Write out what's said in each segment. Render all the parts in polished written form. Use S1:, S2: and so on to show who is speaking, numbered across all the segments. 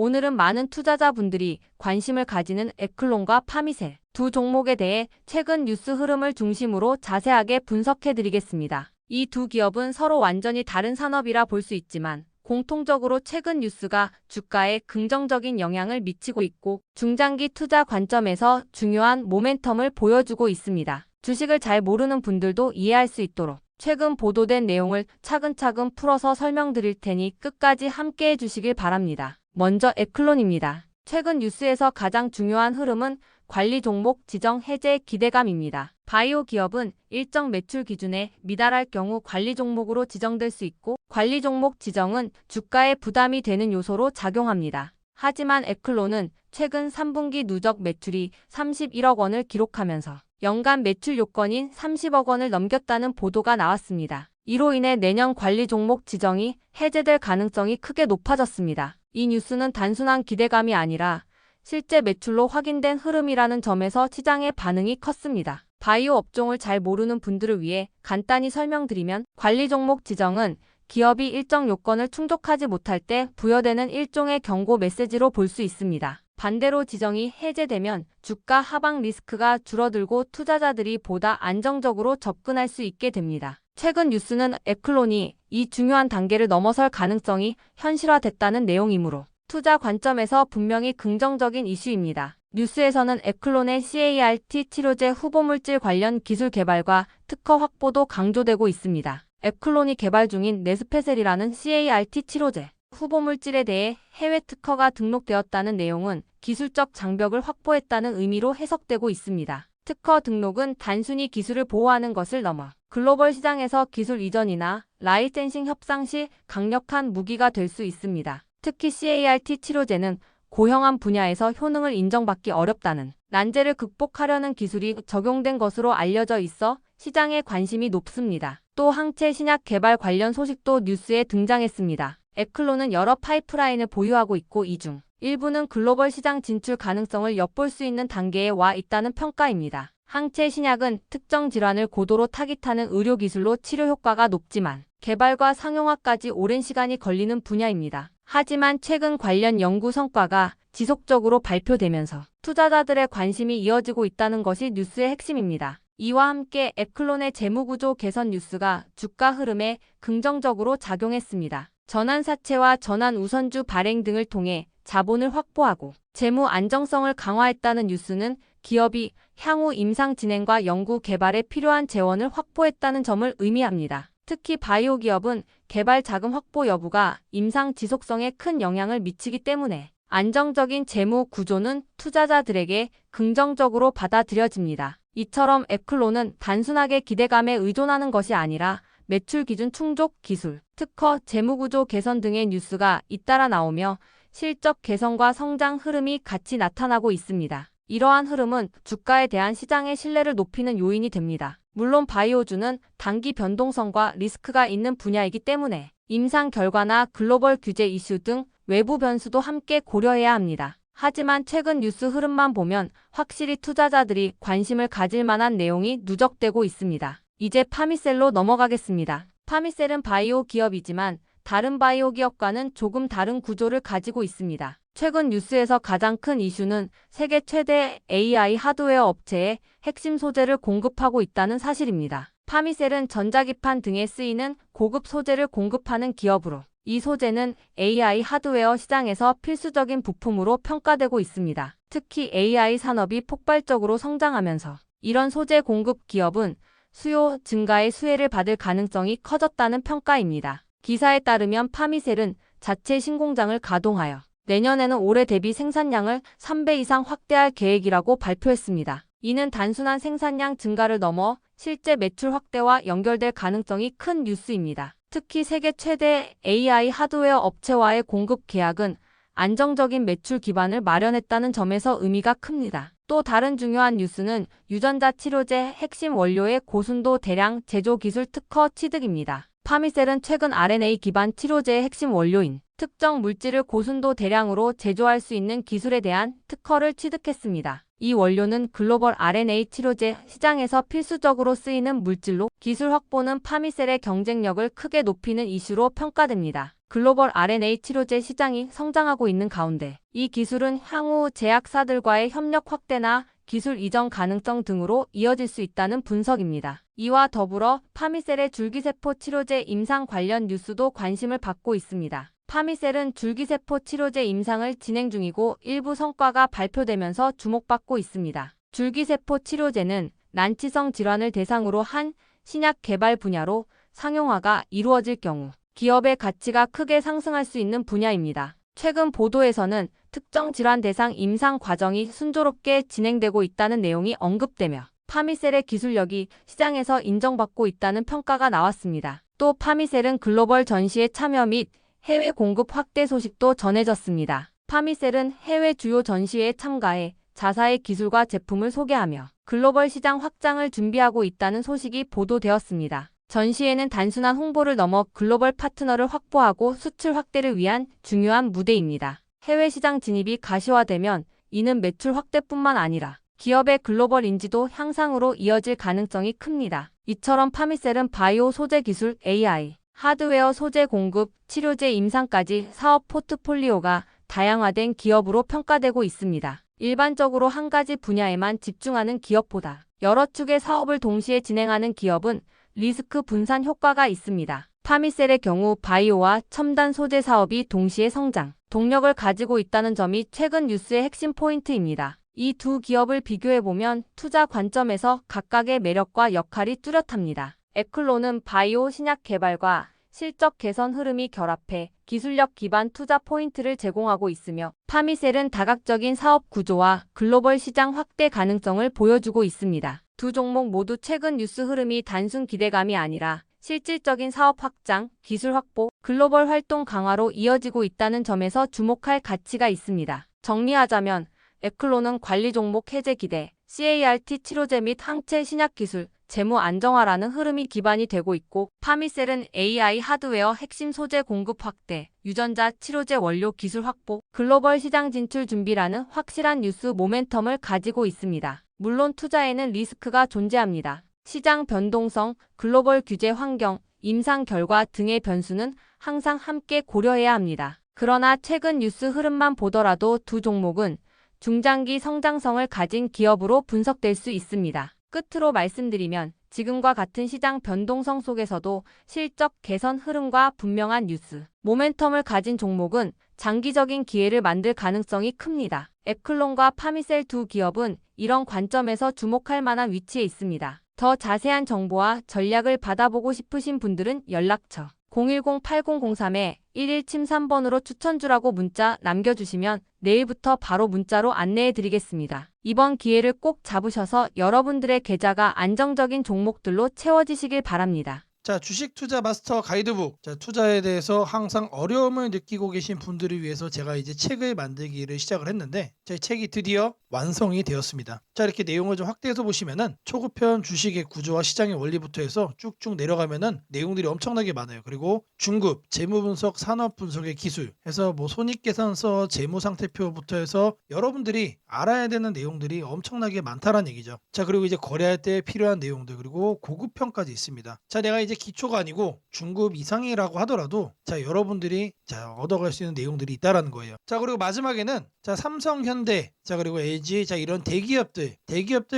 S1: 오늘은 많은 투자자분들이 관심을 가지는 에클론과 파미셀 두 종목에 대해 최근 뉴스 흐름을 중심으로 자세하게 분석해드리겠습니다. 이 두 기업은 서로 완전히 다른 산업이라 볼 수 있지만 공통적으로 최근 뉴스가 주가에 긍정적인 영향을 미치고 있고 중장기 투자 관점에서 중요한 모멘텀을 보여주고 있습니다. 주식을 잘 모르는 분들도 이해할 수 있도록 최근 보도된 내용을 차근차근 풀어서 설명드릴 테니 끝까지 함께해 주시길 바랍니다. 먼저 에클론입니다. 최근 뉴스에서 가장 중요한 흐름은 관리 종목 지정 해제 기대감입니다. 바이오 기업은 일정 매출 기준에 미달할 경우 관리 종목으로 지정될 수 있고 관리 종목 지정은 주가에 부담이 되는 요소로 작용합니다. 하지만 에클론은 최근 3분기 누적 매출이 31억 원을 기록하면서 연간 매출 요건인 30억 원을 넘겼다는 보도가 나왔습니다. 이로 인해 내년 관리 종목 지정이 해제될 가능성이 크게 높아졌습니다. 이 뉴스는 단순한 기대감이 아니라 실제 매출로 확인된 흐름이라는 점에서 시장의 반응이 컸습니다. 바이오 업종을 잘 모르는 분들을 위해 간단히 설명드리면 관리 종목 지정은 기업이 일정 요건을 충족하지 못할 때 부여되는 일종의 경고 메시지로 볼 수 있습니다. 반대로 지정이 해제되면 주가 하방 리스크가 줄어들고 투자자들이 보다 안정적으로 접근할 수 있게 됩니다. 최근 뉴스는 에클론이 이 중요한 단계를 넘어설 가능성이 현실화됐다는 내용이므로 투자 관점에서 분명히 긍정적인 이슈입니다. 뉴스에서는 에클론의 CAR-T 치료제 후보물질 관련 기술 개발과 특허 확보도 강조되고 있습니다. 에클론이 개발 중인 네스페셀이라는 CAR-T 치료제 후보물질에 대해 해외 특허가 등록되었다는 내용은 기술적 장벽을 확보했다는 의미로 해석되고 있습니다. 특허 등록은 단순히 기술을 보호하는 것을 넘어 글로벌 시장에서 기술 이전이나 라이센싱 협상 시 강력한 무기가 될 수 있습니다. 특히 CAR-T 치료제는 고형암 분야에서 효능을 인정받기 어렵다는 난제를 극복하려는 기술이 적용된 것으로 알려져 있어 시장에 관심이 높습니다. 또 항체 신약 개발 관련 소식도 뉴스에 등장했습니다. 에클론은 여러 파이프라인을 보유하고 있고 이 중 일부는 글로벌 시장 진출 가능성을 엿볼 수 있는 단계에 와 있다는 평가입니다. 항체 신약은 특정 질환을 고도로 타깃하는 의료기술로 치료 효과가 높지만 개발과 상용화까지 오랜 시간이 걸리는 분야입니다. 하지만 최근 관련 연구 성과가 지속적으로 발표되면서 투자자들의 관심이 이어지고 있다는 것이 뉴스의 핵심입니다. 이와 함께 에클론의 재무구조 개선 뉴스가 주가 흐름에 긍정적으로 작용했습니다. 전환사채와 전환우선주 발행 등을 통해 자본을 확보하고 재무 안정성을 강화했다는 뉴스는 기업이 향후 임상 진행과 연구 개발에 필요한 재원을 확보했다는 점을 의미합니다. 특히 바이오 기업은 개발 자금 확보 여부가 임상 지속성에 큰 영향을 미치기 때문에 안정적인 재무 구조는 투자자들에게 긍정적으로 받아들여집니다. 이처럼 에클론은 단순하게 기대감에 의존하는 것이 아니라 매출 기준 충족, 기술, 특허, 재무구조 개선 등의 뉴스가 잇따라 나오며 실적 개선과 성장 흐름이 같이 나타나고 있습니다. 이러한 흐름은 주가에 대한 시장의 신뢰를 높이는 요인이 됩니다. 물론 바이오주는 단기 변동성과 리스크가 있는 분야이기 때문에 임상 결과나 글로벌 규제 이슈 등 외부 변수도 함께 고려해야 합니다. 하지만 최근 뉴스 흐름만 보면 확실히 투자자들이 관심을 가질 만한 내용이 누적되고 있습니다. 이제 파미셀로 넘어가겠습니다. 파미셀은 바이오 기업이지만 다른 바이오 기업과는 조금 다른 구조를 가지고 있습니다. 최근 뉴스에서 가장 큰 이슈는 세계 최대 AI 하드웨어 업체에 핵심 소재를 공급하고 있다는 사실입니다. 파미셀은 전자기판 등에 쓰이는 고급 소재를 공급하는 기업으로 이 소재는 AI 하드웨어 시장에서 필수적인 부품으로 평가되고 있습니다. 특히 AI 산업이 폭발적으로 성장하면서 이런 소재 공급 기업은 수요 증가의 수혜를 받을 가능성이 커졌다는 평가입니다. 기사에 따르면 파미셀은 자체 신공장을 가동하여 내년에는 올해 대비 생산량을 3배 이상 확대할 계획이라고 발표했습니다. 이는 단순한 생산량 증가를 넘어 실제 매출 확대와 연결될 가능성이 큰 뉴스입니다. 특히 세계 최대 AI 하드웨어 업체와의 공급 계약은 안정적인 매출 기반을 마련했다는 점에서 의미가 큽니다. 또 다른 중요한 뉴스는 유전자 치료제 핵심 원료의 고순도 대량 제조 기술 특허 취득입니다. 파미셀은 최근 RNA 기반 치료제의 핵심 원료인 특정 물질을 고순도 대량으로 제조할 수 있는 기술에 대한 특허를 취득했습니다. 이 원료는 글로벌 RNA 치료제 시장에서 필수적으로 쓰이는 물질로 기술 확보는 파미셀의 경쟁력을 크게 높이는 이슈로 평가됩니다. 글로벌 RNA 치료제 시장이 성장하고 있는 가운데 이 기술은 향후 제약사들과의 협력 확대나 기술 이전 가능성 등으로 이어질 수 있다는 분석입니다. 이와 더불어 파미셀의 줄기세포 치료제 임상 관련 뉴스도 관심을 받고 있습니다. 파미셀은 줄기세포 치료제 임상을 진행 중이고 일부 성과가 발표되면서 주목받고 있습니다. 줄기세포 치료제는 난치성 질환을 대상으로 한 신약 개발 분야로 상용화가 이루어질 경우 기업의 가치가 크게 상승할 수 있는 분야입니다. 최근 보도에서는 특정 질환 대상 임상 과정이 순조롭게 진행되고 있다는 내용이 언급되며 파미셀의 기술력이 시장에서 인정받고 있다는 평가가 나왔습니다. 또 파미셀은 글로벌 전시에 참여 및 해외 공급 확대 소식도 전해졌습니다. 파미셀은 해외 주요 전시회에 참가해 자사의 기술과 제품을 소개하며 글로벌 시장 확장을 준비하고 있다는 소식이 보도되었습니다. 전시회는 단순한 홍보를 넘어 글로벌 파트너를 확보하고 수출 확대를 위한 중요한 무대입니다. 해외 시장 진입이 가시화되면 이는 매출 확대뿐만 아니라 기업의 글로벌 인지도 향상으로 이어질 가능성이 큽니다. 이처럼 파미셀은 바이오 소재 기술, AI, 하드웨어 소재 공급, 치료제 임상까지 사업 포트폴리오가 다양화된 기업으로 평가되고 있습니다. 일반적으로 한 가지 분야에만 집중하는 기업보다 여러 축의 사업을 동시에 진행하는 기업은 리스크 분산 효과가 있습니다. 파미셀의 경우 바이오와 첨단 소재 사업이 동시에 성장, 동력을 가지고 있다는 점이 최근 뉴스의 핵심 포인트입니다. 이 두 기업을 비교해보면 투자 관점에서 각각의 매력과 역할이 뚜렷합니다. 에클론은 바이오 신약 개발과 실적 개선 흐름이 결합해 기술력 기반 투자 포인트를 제공하고 있으며 파미셀은 다각적인 사업 구조와 글로벌 시장 확대 가능성을 보여주고 있습니다. 두 종목 모두 최근 뉴스 흐름이 단순 기대감이 아니라 실질적인 사업 확장, 기술 확보, 글로벌 활동 강화로 이어지고 있다는 점에서 주목할 가치가 있습니다. 정리하자면 에클론은 관리 종목 해제 기대, CAR-T 치료제 및 항체 신약 기술, 재무 안정화라는 흐름이 기반이 되고 있고 파미셀은 AI 하드웨어 핵심 소재 공급 확대, 유전자 치료제 원료 기술 확보, 글로벌 시장 진출 준비라는 확실한 뉴스 모멘텀을 가지고 있습니다. 물론 투자에는 리스크가 존재합니다. 시장 변동성, 글로벌 규제 환경, 임상 결과 등의 변수는 항상 함께 고려해야 합니다. 그러나 최근 뉴스 흐름만 보더라도 두 종목은 중장기 성장성을 가진 기업으로 분석될 수 있습니다. 끝으로 말씀드리면 지금과 같은 시장 변동성 속에서도 실적 개선 흐름과 분명한 뉴스, 모멘텀을 가진 종목은 장기적인 기회를 만들 가능성이 큽니다. 에클론과 파미셀 두 기업은 이런 관점에서 주목할 만한 위치에 있습니다. 더 자세한 정보와 전략을 받아보고 싶으신 분들은 연락처 010-8003-1173번으로 추천주라고 문자 남겨주시면 내일부터 바로 문자로 안내해드리겠습니다. 이번 기회를 꼭 잡으셔서 여러분들의 계좌가 안정적인 종목들로 채워지시길 바랍니다.
S2: 자, 주식 투자 마스터 가이드북. 자, 투자에 대해서 항상 어려움을 느끼고 계신 분들을 위해서 제가 이제 책을 만들기를 시작을 했는데 제 책이 드디어 완성이 되었습니다. 자, 이렇게 내용을 좀 확대해서 보시면은 초급편 주식의 구조와 시장의 원리부터 해서 쭉쭉 내려가면은 내용들이 엄청나게 많아요. 그리고 중급, 재무 분석, 산업 분석의 기술 해서 뭐 손익계산서, 재무 상태표부터 해서 여러분들이 알아야 되는 내용들이 엄청나게 많다라는 얘기죠. 자, 그리고 이제 거래할 때 필요한 내용들 그리고 고급편까지 있습니다. 자, 내가 이제 기초가 아니고 중급 이상이라고 하더라도 자, 여러분들이 자, 얻어갈 수 있는 내용들이 있다라는 거예요. 자, 그리고 마지막에는 자, 삼성, 현대, 자, 그리고 LG, 자, 이런 대기업들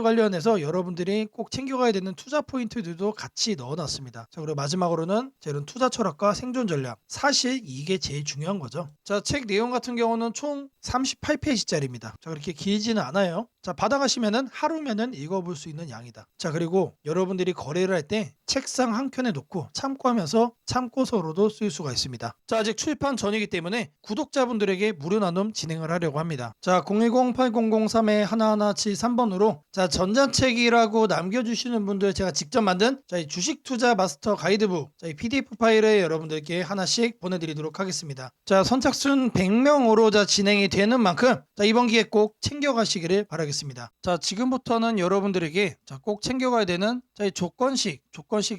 S2: 관련해서 여러분들이 꼭 챙겨가야 되는 투자 포인트들도 같이 넣어놨습니다. 자, 그리고 마지막으로는 자, 이런 투자 철학과 생존 전략. 사실 이게 제일 중요한 거죠. 자, 책 내용 같은 경우는 총 38페이지짜리입니다. 자, 그렇게 길지는 않아요. 자, 받아가시면은 하루면은 읽어볼 수 있는 양이다. 자, 그리고 여러분들이 거래를 할 때 책상 한 켠에 놓고 참고하면서 참고서로도 쓸 수가 있습니다. 자, 아직 출판 전이기 때문에 구독자분들에게 무료 나눔 진행을 하려고 합니다. 자, 010-8003-1173번으로 자, 전자책이라고 남겨주시는 분들 제가 직접 만든 자, 이 주식 투자 마스터 가이드북 자, 이 PDF 파일을 여러분들께 하나씩 보내드리도록 하겠습니다. 자, 선착순 100명으로 자, 진행이 되는 만큼 자, 이번 기회 꼭 챙겨가시기를 바라겠습니다. 자, 지금부터는 여러분들에게 자, 꼭 챙겨가야 되는 자, 이 조건식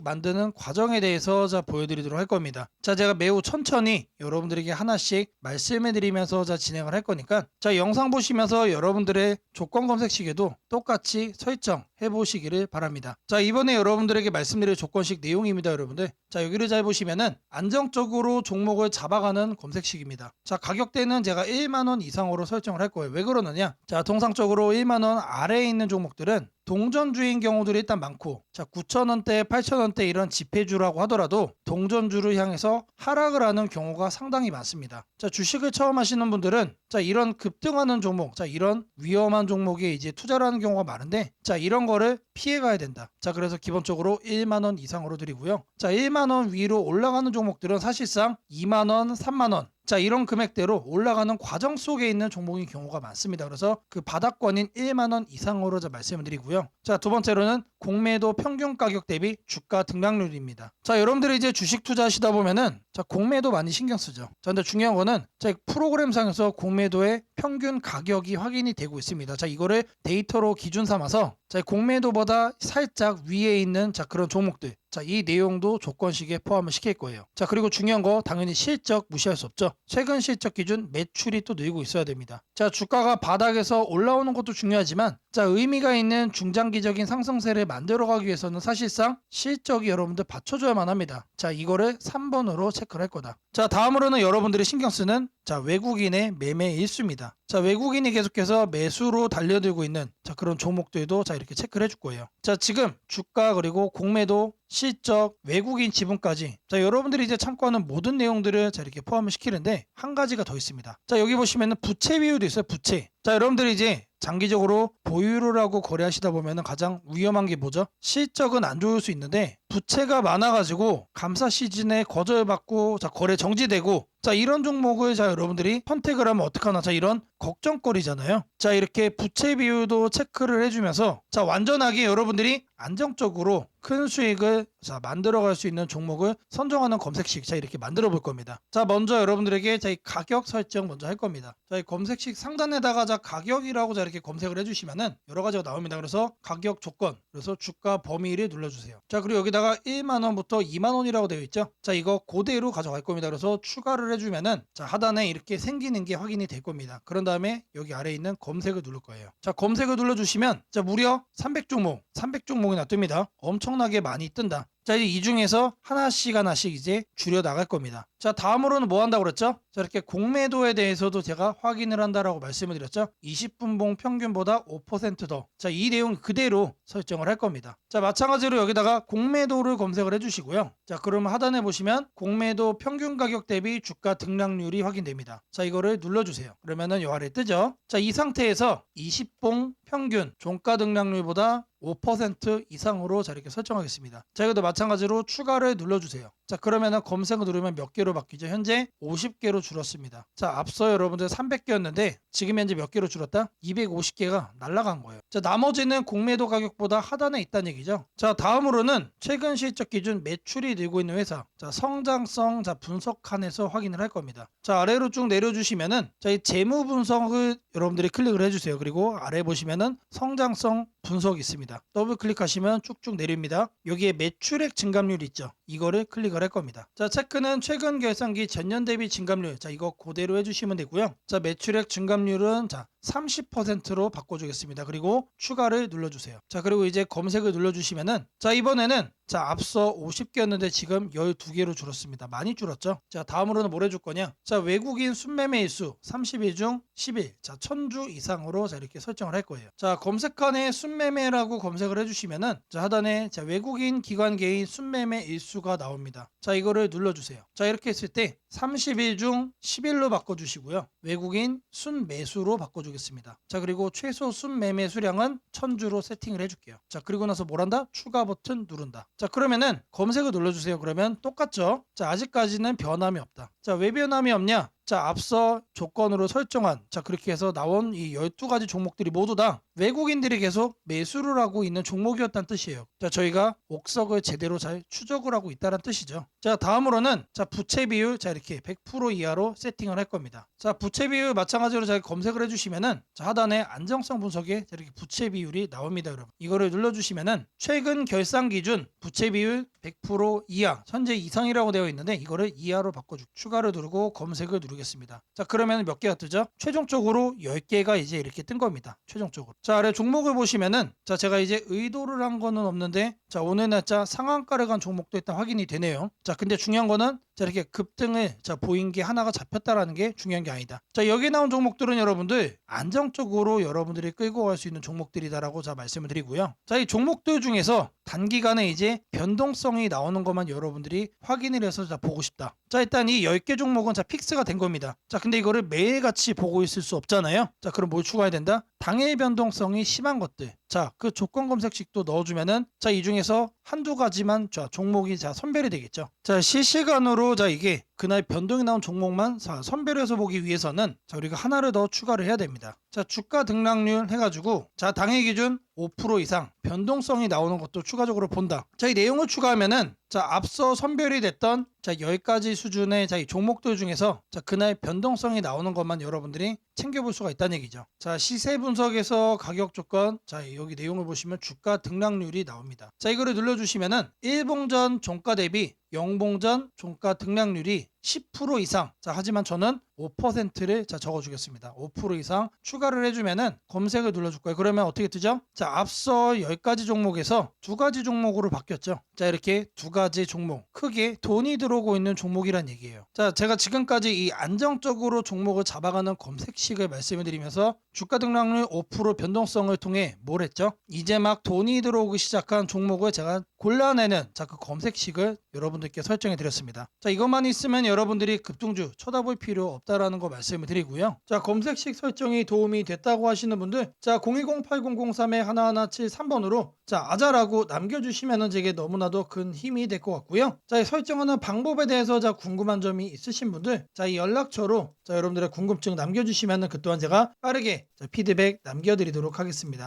S2: 만드는 과정에 대해서 자 보여드리도록 할 겁니다. 자, 제가 매우 천천히 여러분들에게 하나씩 말씀해드리면서 자 진행을 할 거니까 자 영상 보시면서 여러분들의 조건 검색 시계도 똑같이 설정해 보시기를 바랍니다. 자, 이번에 여러분들에게 말씀드릴 조건식 내용입니다, 여러분들. 자, 여기를 잘 보시면은 안정적으로 종목을 잡아가는 검색식입니다. 자, 가격대는 제가 1만원 이상으로 설정을 할 거예요. 왜 그러느냐? 자, 통상적으로 1만원 아래에 있는 종목들은 동전주인 경우들이 일단 많고, 자 9,000원대, 8,000원대 이런 지폐주라고 하더라도 동전주를 향해서 하락을 하는 경우가 상당히 많습니다. 자, 주식을 처음 하시는 분들은 자 이런 급등하는 종목, 자 이런 위험한 종목에 이제 투자를 하는 경우가 많은데, 자 이런 거를 피해 가야 된다. 자, 그래서 기본적으로 1만원 이상으로 드리고요. 자, 1만원 위로 올라가는 종목들은 사실상 2만원, 3만원, 자 이런 금액대로 올라가는 과정 속에 있는 종목인 경우가 많습니다. 그래서 그 바닥권인 1만원 이상으로 말씀을 드리고요. 자, 두 번째로는 공매도 평균 가격 대비 주가 등락률입니다. 자, 여러분들이 이제 주식 투자하시다 보면은 자 공매도 많이 신경 쓰죠. 자, 근데 중요한 거는 자 프로그램상에서 공매도의 평균 가격이 확인이 되고 있습니다. 자, 이거를 데이터로 기준 삼아서 자 공매도보다 살짝 위에 있는 자 그런 종목들, 자 이 내용도 조건식에 포함을 시킬 거예요. 자, 그리고 중요한 거 당연히 실적 무시할 수 없죠. 최근 실적 기준 매출이 또 늘고 있어야 됩니다. 자, 주가가 바닥에서 올라오는 것도 중요하지만 자 의미가 있는 중장기적인 상승세를 만들어가기 위해서는 사실상 실적이 여러분들 받쳐줘야만 합니다. 자, 이거를 3번으로 체크를 할 거다. 자, 다음으로는 여러분들이 신경 쓰는 자 외국인의 매매 일수입니다. 자, 외국인이 계속해서 매수로 달려들고 있는 자 그런 종목들도 자 이렇게 체크를 해줄 거예요. 자, 지금 주가 그리고 공매도 실적 외국인 지분까지 자 여러분들이 이제 참고하는 모든 내용들을 자 이렇게 포함을 시키는데 한 가지가 더 있습니다. 자, 여기 보시면은 부채 비율도 있어요. 부채. 자, 여러분들이 이제 장기적으로 보유를 하고 거래하시다 보면 가장 위험한 게 뭐죠? 실적은 안 좋을 수 있는데 부채가 많아가지고 감사 시즌에 거절받고 자 거래 정지되고 자 이런 종목을 자 여러분들이 선택을 하면 어떡하나, 자 이런 걱정거리잖아요. 자, 이렇게 부채 비율도 체크를 해주면서 자 완전하게 여러분들이 안정적으로 큰 수익을 자 만들어갈 수 있는 종목을 선정하는 검색식 자 이렇게 만들어 볼 겁니다. 자, 먼저 여러분들에게 자 이 가격 설정 먼저 할 겁니다. 자, 이 검색식 상단에다가 자 가격이라고 자 이렇게 검색을 해주시면은 여러 가지가 나옵니다. 그래서 가격 조건, 그래서 주가 범위를 눌러주세요. 자, 그리고 여기다가 1만원부터 2만원이라고 되어 있죠. 자, 이거 그대로 가져갈 겁니다. 그래서 추가를 해주면은 자 하단에 이렇게 생기는 게 확인이 될 겁니다. 그런 다음에 여기 아래에 있는 검색을 누를 거예요. 자, 검색을 눌러주시면 자 무려 300종목이나 뜹니다. 엄청나게 많이 뜬다. 자, 이제 이 중에서 하나씩 이제 줄여 나갈 겁니다. 자, 다음으로는 뭐 한다고 그랬죠? 자, 이렇게 공매도에 대해서도 제가 확인을 한다라고 말씀을 드렸죠. 20분봉 평균보다 5% 더. 자, 이 내용 그대로 설정을 할 겁니다. 자, 마찬가지로 여기다가 공매도를 검색을 해주시고요. 자, 그러면 하단에 보시면 공매도 평균 가격 대비 주가 등락률이 확인됩니다. 자, 이거를 눌러주세요. 그러면은 요 아래 뜨죠. 자, 이 상태에서 20봉 평균 종가 등락률보다 5% 이상으로 자 이렇게 설정하겠습니다. 자, 이것도 마찬가지로 추가를 눌러주세요. 자, 그러면은 검색을 누르면 몇 개로 바뀌죠? 현재 50개로 줄었습니다. 자, 앞서 여러분들 300개였는데 지금 현재 몇 개로 줄었다? 250개가 날라간 거예요. 자, 나머지는 공매도 가격보다 하단에 있다는 얘기죠. 자, 다음으로는 최근 실적 기준 매출이 늘고 있는 회사, 자 성장성 자 분석칸에서 확인을 할 겁니다. 자, 아래로 쭉 내려주시면은 자 이 재무 분석을 여러분들이 클릭을 해주세요. 그리고 아래 보시면은 성장성 분석이 있습니다. 더블 클릭하시면 쭉쭉 내립니다. 여기에 매출액 증감률 있죠. 이거를 클릭을 할 겁니다. 자, 체크는 최근 결산기 전년 대비 증감률, 자 이거 그대로 해주시면 되고요. 자, 매출액 증감률은 자 30%로 바꿔주겠습니다. 그리고 추가를 눌러주세요. 자, 그리고 이제 검색을 눌러주시면은 자 이번에는 자 앞서 50개였는데 지금 12개로 줄었습니다. 많이 줄었죠. 자, 다음으로는 뭘 해줄 거냐? 자, 외국인 순매매 일수 30일 중 10일, 자 1000주 이상으로 자 이렇게 설정을 할 거예요. 자, 검색칸에 순매매라고 검색을 해주시면은 자 하단에 자 외국인 기관 개인 순매매 일수가 나옵니다. 자, 이거를 눌러주세요. 자, 이렇게 했을 때 30일 중 10일로 바꿔주시고요. 외국인 순매수로 바꿔주겠습니다. 자, 그리고 최소 순매매 수량은 1000주로 세팅을 해줄게요. 자, 그리고 나서 뭘 한다? 추가 버튼 누른다. 자, 그러면은 검색을 눌러주세요. 그러면 똑같죠? 자, 아직까지는 변함이 없다. 자, 왜 변함이 없냐? 자, 앞서 조건으로 설정한 자 그렇게 해서 나온 이 12가지 종목들이 모두 다 외국인들이 계속 매수를 하고 있는 종목이었다는 뜻이에요. 자, 저희가 옥석을 제대로 잘 추적을 하고 있다는 뜻이죠. 자, 다음으로는 자 부채 비율 자 이렇게 100% 이하로 세팅을 할 겁니다. 자, 부채 부채 비율 마찬가지로 잘 검색을 해주시면은 자, 하단에 안정성 분석에 이렇게 부채 비율이 나옵니다, 여러분. 이거를 눌러주시면은 최근 결산 기준 부채 비율 100% 이하, 현재 이상이라고 되어 있는데 이거를 이하로 바꿔주고 추가를 누르고 검색을 누르겠습니다. 자, 그러면 몇 개가 뜨죠? 최종적으로 10개가 이제 이렇게 뜬 겁니다. 최종적으로. 자, 아래 종목을 보시면은 자, 제가 이제 의도를 한 거는 없는데 자, 오늘 날짜 상한가를 간 종목도 일단 확인이 되네요. 자, 근데 중요한 거는 자, 이렇게 급등을 자, 보인 게 하나가 잡혔다라는 게 중요한 게 아니다. 자, 여기 나온 종목들은 여러분들 안정적으로 여러분들이 끌고 갈 수 있는 종목들이다라고 자 말씀을 드리고요. 자, 이 종목들 중에서 단기간에 이제 변동성이 나오는 것만 여러분들이 확인을 해서 자 보고 싶다. 자, 일단 이 10개 종목은 자 픽스가 된 겁니다. 자, 근데 이거를 매일같이 보고 있을 수 없잖아요. 자, 그럼 뭘 추가해야 된다? 당일 변동성이 심한 것들. 자, 그 조건 검색식도 넣어주면은 자, 이 중에서 한두 가지만 자 종목이 자 선별이 되겠죠. 자, 실시간으로 자 이게 그날 변동이 나온 종목만 자 선별해서 보기 위해서는 자 우리가 하나를 더 추가를 해야 됩니다. 자, 주가 등락률 해가지고 자 당일 기준 5% 이상 변동성이 나오는 것도 추가적으로 본다. 자, 이 내용을 추가하면은 자 앞서 선별이 됐던 자 10가지 수준의 자 이 종목들 중에서 자 그날 변동성이 나오는 것만 여러분들이 챙겨볼 수가 있다는 얘기죠. 자, 시세 분석에서 가격 조건 자 여기 내용을 보시면 주가 등락률이 나옵니다. 자, 이거를 눌러주시면은 일봉전 종가 대비 영봉전 종가 등락률이 10% 이상. 자, 하지만 저는 5%를 자 적어주겠습니다. 5% 이상 추가를 해주면은 검색을 눌러줄 거예요. 그러면 어떻게 뜨죠? 자, 앞서 10가지 종목에서 2가지 종목으로 바뀌었죠. 자, 이렇게 2가지 종목 크게 돈이 들어오고 있는 종목이란 얘기예요. 자, 제가 지금까지 이 안정적으로 종목을 잡아가는 검색식을 말씀을 드리면서 주가 등락률 5% 변동성을 통해 뭘 했죠? 이제 막 돈이 들어오기 시작한 종목을 제가 골라내는 자 그 검색식을 여러분들께 설정해 드렸습니다. 자, 이것만 있으면 여러분들이 급등주 쳐다볼 필요 없다라는 거 말씀을 드리고요. 자, 검색식 설정이 도움이 됐다고 하시는 분들 자 010-8003-1173번으로 자 아자라고 남겨주시면은 제게 너무나도 큰 힘이 될 것 같고요. 자, 이 설정하는 방법에 대해서 자 궁금한 점이 있으신 분들 자 이 연락처로 자 여러분들의 궁금증 남겨주시면은 그 또한 제가 빠르게 자, 피드백 남겨드리도록 하겠습니다.